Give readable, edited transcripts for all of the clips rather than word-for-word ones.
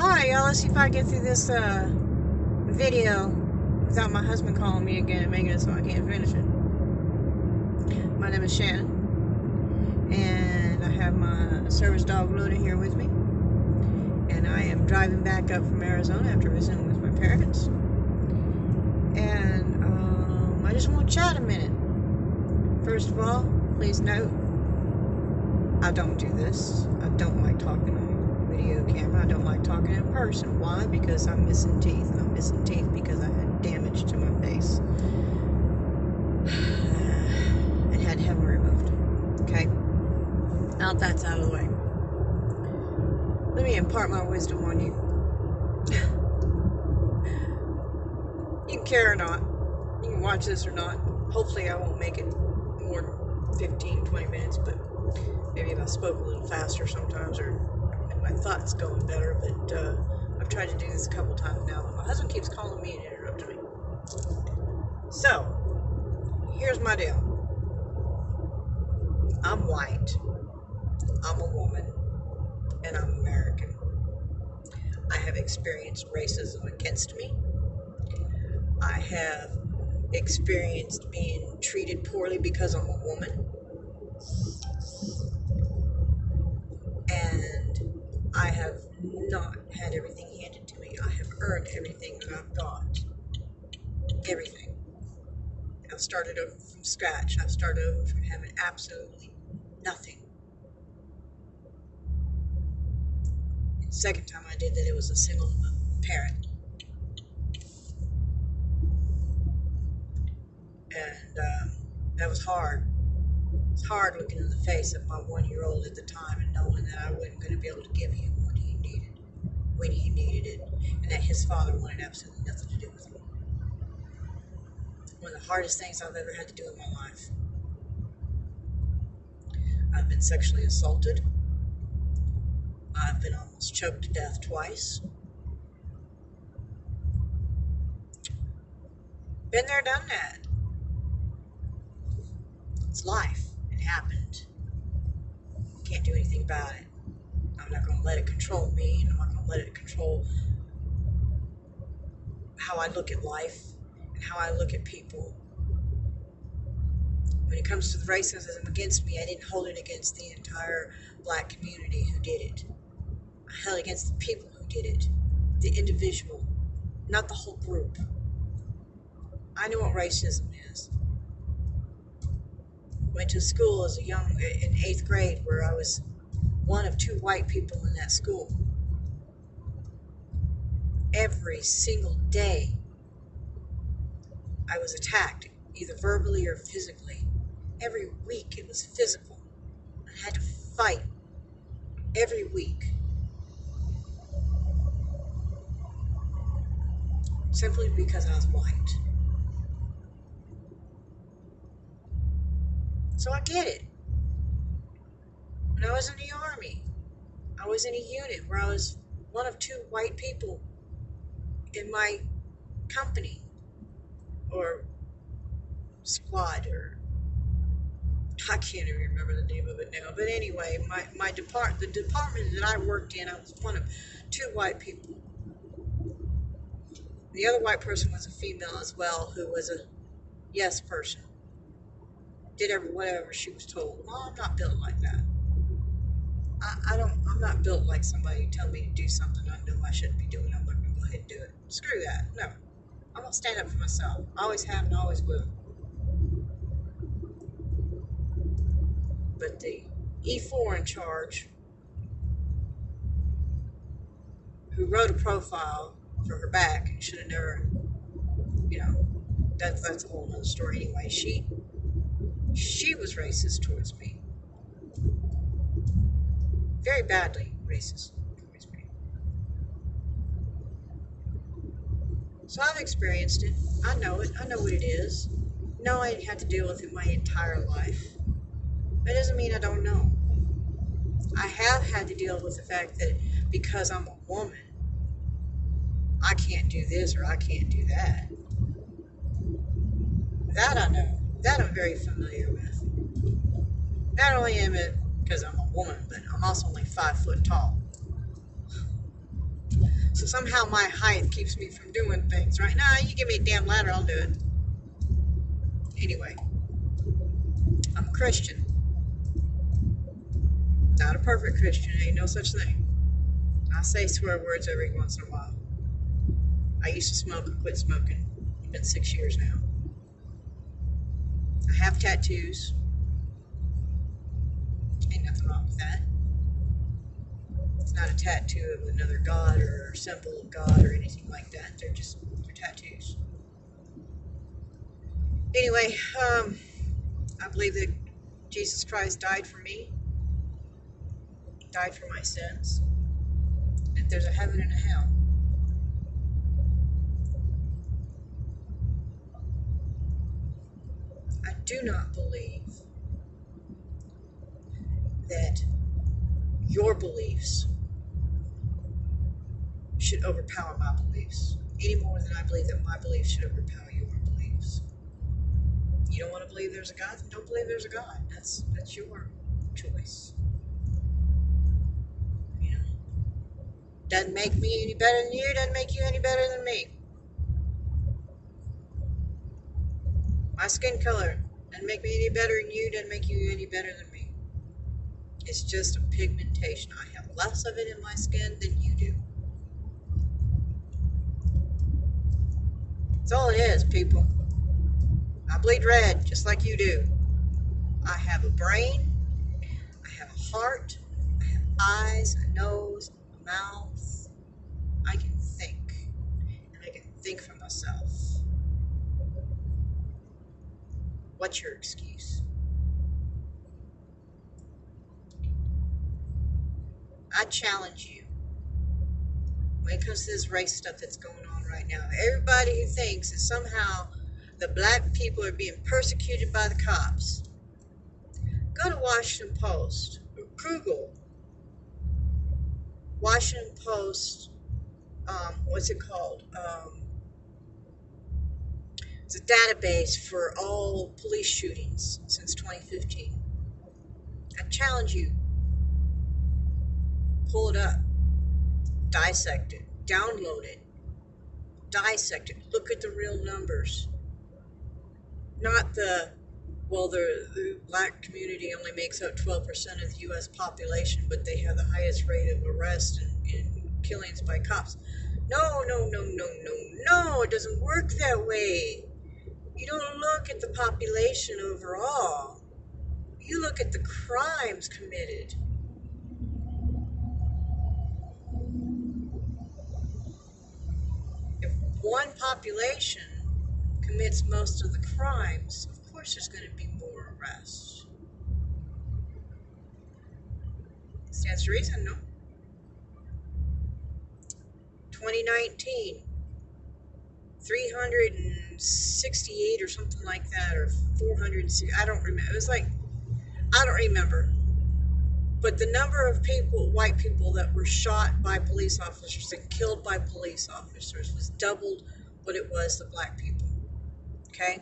Alright, y'all, let's see if I get through this video without my husband calling me again and making it so I can't finish it. My name is Shannon, and I have my service dog Luna here with me, and I am driving back up from Arizona after visiting with my parents, and I just want to chat a minute. First of all, please note, I don't do this. I don't like talking on video camera. I don't like talking in person. Why? Because I'm missing teeth. I'm missing teeth because I had damage to my face and had to have them removed. Okay? Now that's out of the way, let me impart my wisdom on you. You can care or not. You can watch this or not. Hopefully I won't make it more than 15, 20 minutes, but maybe if I spoke a little faster sometimes, or my thoughts going better, but I've tried to do this a couple times now, but my husband keeps calling me and interrupting me. So, here's my deal. I'm white, I'm a woman, and I'm American. I have experienced racism against me. I have experienced being treated poorly because I'm a woman. And I have not had everything handed to me. I have earned everything that I've got. Everything. I've started over from scratch. I've started over from having absolutely nothing. And the second time I did that, it was a single parent. And that was hard. It's hard looking in the face of my 1-year-old at the time and knowing that I wasn't going to be able to give him what he needed when he needed it, and that his father wanted absolutely nothing to do with him. One of the hardest things I've ever had to do in my life. I've been sexually assaulted. I've been almost choked to death twice. Been there, done that. It's life. It happened. Can't do anything about it. I'm not going to let it control me, and I'm not going to let it control how I look at life and how I look at people. When it comes to the racism against me, I didn't hold it against the entire black community who did it. I held it against the people who did it, the individual, not the whole group. I knew what racism is. Went to school as a young, in 8th grade, where I was one of 2 white people in that school. Every single day, I was attacked, either verbally or physically. Every week it was physical. I had to fight every week. Simply because I was white. So I get it. When I was in the Army, I was in a unit where I was one of 2 white people in my company, or squad, or I can't even remember the name of it now. But anyway, the department that I worked in, I was one of 2 white people. The other white person was a female as well, who was a yes person. Did whatever she was told. Well, I'm not built like that. I'm not built like somebody who tell me to do something I know I shouldn't be doing. I'm not going to go ahead and do it. Screw that. No. I'm going to stand up for myself. I always have and always will. But the E4 in charge, who wrote a profile for her back, should have never, that's a whole other story anyway. She was racist towards me. Very badly racist towards me. So I've experienced it. I know it. I know what it is. No, I had to deal with it my entire life. That doesn't mean I don't know. I have had to deal with the fact that because I'm a woman, I can't do this or I can't do that. That I know. That I'm very familiar with. Not only am it because I'm a woman, but I'm also only 5 foot tall. So somehow my height keeps me from doing things, right? Nah, you give me a damn ladder, I'll do it. Anyway, I'm a Christian. Not a perfect Christian, ain't no such thing. I say swear words every once in a while. I used to smoke, I quit smoking. It's been 6 years now. I have tattoos. Ain't nothing wrong with that. It's not a tattoo of another god or a symbol of God or anything like that. They're tattoos. Anyway, I believe that Jesus Christ died for me, died for my sins, that there's a heaven and a hell. I do not believe that your beliefs should overpower my beliefs any more than I believe that my beliefs should overpower your beliefs. You don't want to believe there's a God? Then don't believe there's a God. That's your choice. You know, doesn't make me any better than you. Doesn't make you any better than me. My skin color doesn't make me any better than you. Doesn't make you any better than me. It's just a pigmentation. I have less of it in my skin than you do. That's all it is, people. I bleed red just like you do. I have a brain, I have a heart, I have eyes, a nose, a mouth. I can think, and I can think for myself. What's your excuse? I challenge you when it comes to this race stuff that's going on right now. Everybody who thinks that somehow the black people are being persecuted by the cops, go to Washington Post or Google Washington Post. What's it called? It's a database for all police shootings since 2015. I challenge you. Pull it up. Dissect it. Download it. Dissect it. Look at the real numbers. Not the black community only makes up 12% of the U.S. population, but they have the highest rate of arrest and killings by cops. No, it doesn't work that way. You don't look at the population overall. You look at the crimes committed. If one population commits most of the crimes, of course there's going to be more arrests. Stands to reason, no? 2019, 368 or something like that, or 460, I don't remember. It was like, I don't remember. But the number of people, white people, that were shot by police officers and killed by police officers was doubled what it was the black people. Okay?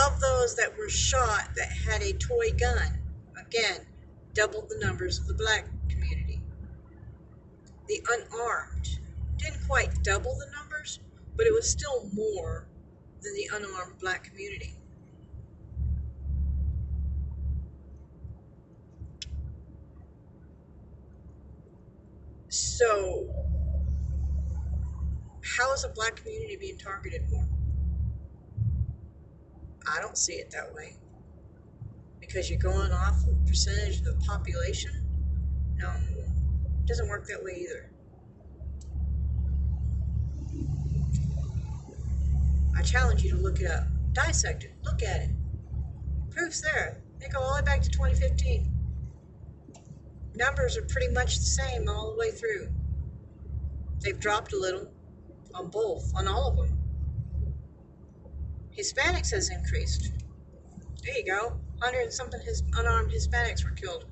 Of those that were shot that had a toy gun, again, doubled the numbers of the black community. The unarmed didn't quite double the numbers, but it was still more than the unarmed black community. So, how is the black community being targeted more? I don't see it that way. Because you're going off a percentage of the population? No, it doesn't work that way either. I challenge you to look it up. Dissect it. Look at it. Proof's there. They go all the way back to 2015. Numbers are pretty much the same all the way through. They've dropped a little on both, on all of them. Hispanics has increased. There you go. 100 and something unarmed Hispanics were killed.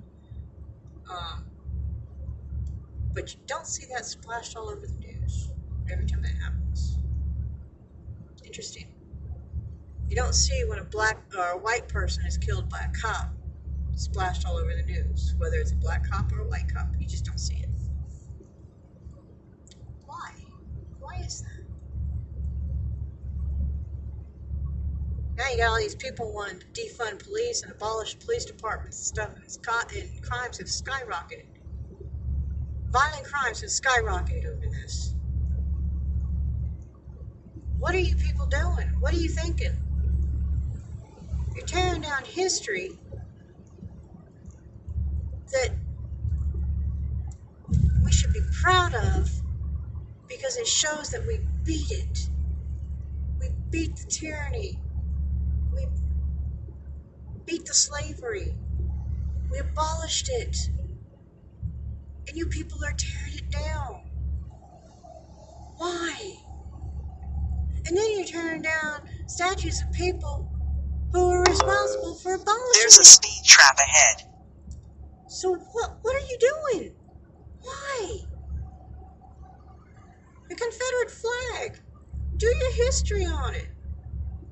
But you don't see that splashed all over the news every time that happens. Interesting. You don't see when a black or a white person is killed by a cop splashed all over the news, whether it's a black cop or a white cop. You just don't see it. you got all these people wanting to defund police and abolish police departments and stuff, and crimes have skyrocketed. Violent crimes have skyrocketed over this. What are you people doing? What are you thinking? You're tearing down history that we should be proud of because it shows that we beat it. We beat the tyranny. We beat the slavery. We abolished it. And you people are tearing it down. Why? And then you're tearing down statues of people who were responsible for abolishing There's a speed trap ahead. So what are you doing? Why? The Confederate flag. Do your history on it.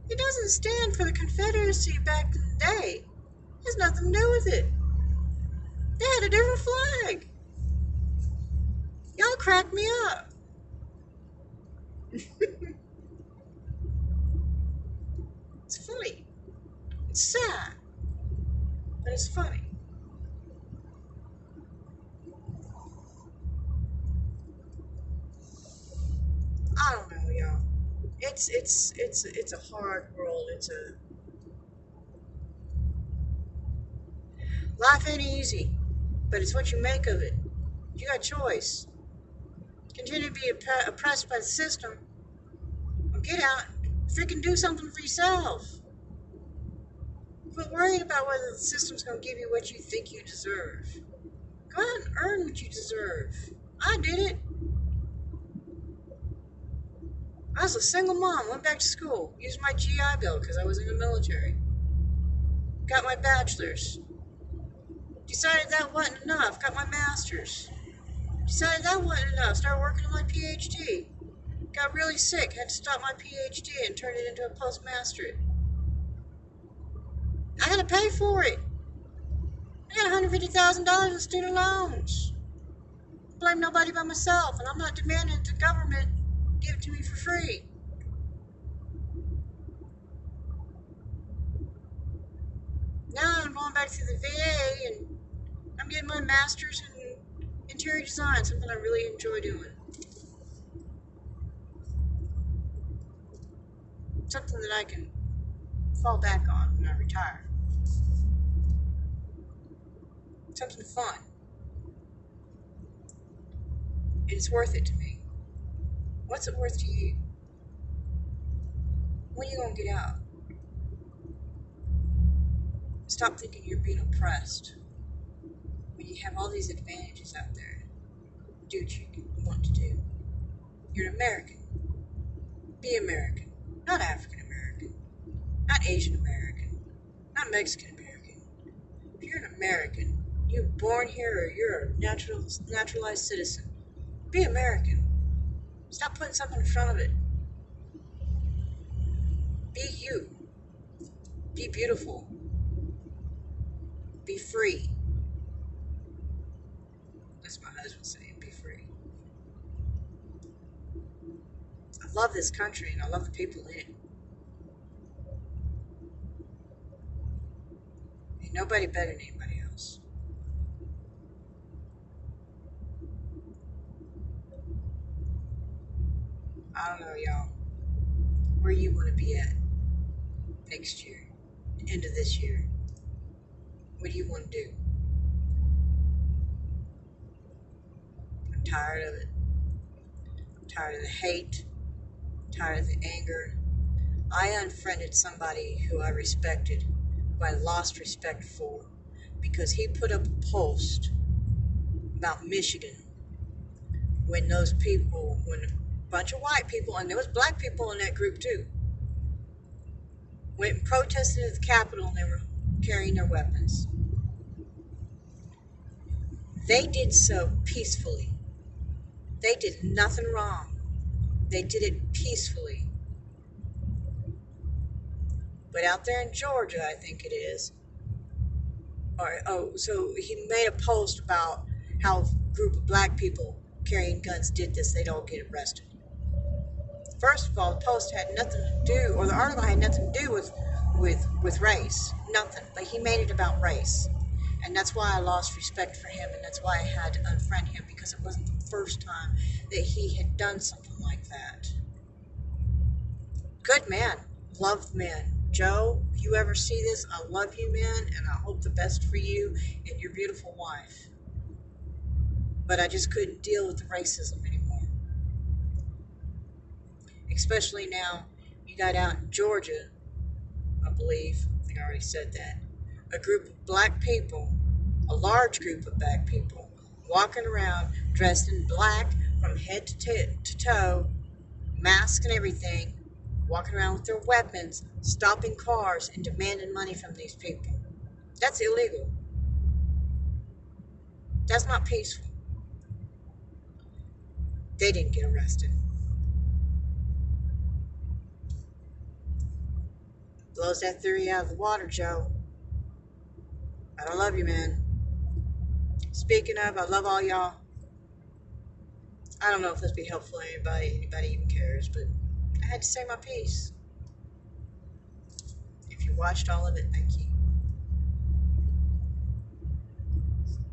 It doesn't stand for the Confederacy back in the day. It has nothing to do with it. They had a different flag. Y'all crack me up. It's funny. It's sad. But it's funny. I don't know, y'all. It's a hard world. Life ain't easy, but it's what you make of it. You got a choice. Continue to be oppressed by the system, or get out and freaking do something for yourself. Quit worrying about whether the system's going to give you what you think you deserve. Go out and earn what you deserve. I did it. I was a single mom, went back to school, used my GI Bill because I was in the military. Got my bachelor's. Decided that wasn't enough, got my master's. Decided that wasn't enough, started working on my PhD. Got really sick, had to stop my PhD and turn it into a postmasterate. I had to pay for it. I got $150,000 in student loans. Blame nobody but myself, and I'm not demanding the government give it to me for free. Now I'm going back to the VA and I'm getting my master's in interior design, something I really enjoy doing. Something that I can fall back on when I retire. Something fun. And it's worth it to me. What's it worth to you? When are you going to get out? Stop thinking you're being oppressed when you have all these advantages out there. Do what you want to do. You're an American. Be American. Not African American. Not Asian American. Not Mexican American. If you're an American, you're born here or you're a naturalized citizen, be American. Stop putting something in front of it. Be you. Be beautiful. Be free. That's my husband saying, be free. I love this country and I love the people in it. Ain't nobody better than anybody else. I don't know, y'all, where you want to be at next year, end of this year. What do you want to do? I'm tired of it. I'm tired of the hate. I'm tired of the anger. I unfriended somebody who I respected, who I lost respect for, because he put up a post about Michigan when a bunch of white people, and there was black people in that group too, went and protested at the Capitol and they were carrying their weapons. They did so peacefully. They did nothing wrong. They did it peacefully. But out there in Georgia, I think it is, so he made a post about how a group of black people carrying guns did this, they'd all get arrested. First of all, the post had nothing to do, or the article had nothing to do with with race. Nothing. But he made it about race. And that's why I lost respect for him, and that's why I had to unfriend him, because it wasn't the first time that he had done something like that. Good man. Loved men. Joe, if you ever see this, I love you, man, and I hope the best for you and your beautiful wife. But I just couldn't deal with the racism anymore. Especially now, you got out in Georgia, I believe, I think I already said that, a group of black people, a large group of black people, walking around dressed in black from head to toe, masks and everything, walking around with their weapons, stopping cars and demanding money from these people. That's illegal. That's not peaceful. They didn't get arrested. Blows that theory out of the water, Joe. I love you, man. Speaking of, I love all y'all. I don't know if this be helpful to anybody even cares, but I had to say my piece. If you watched all of it, thank you.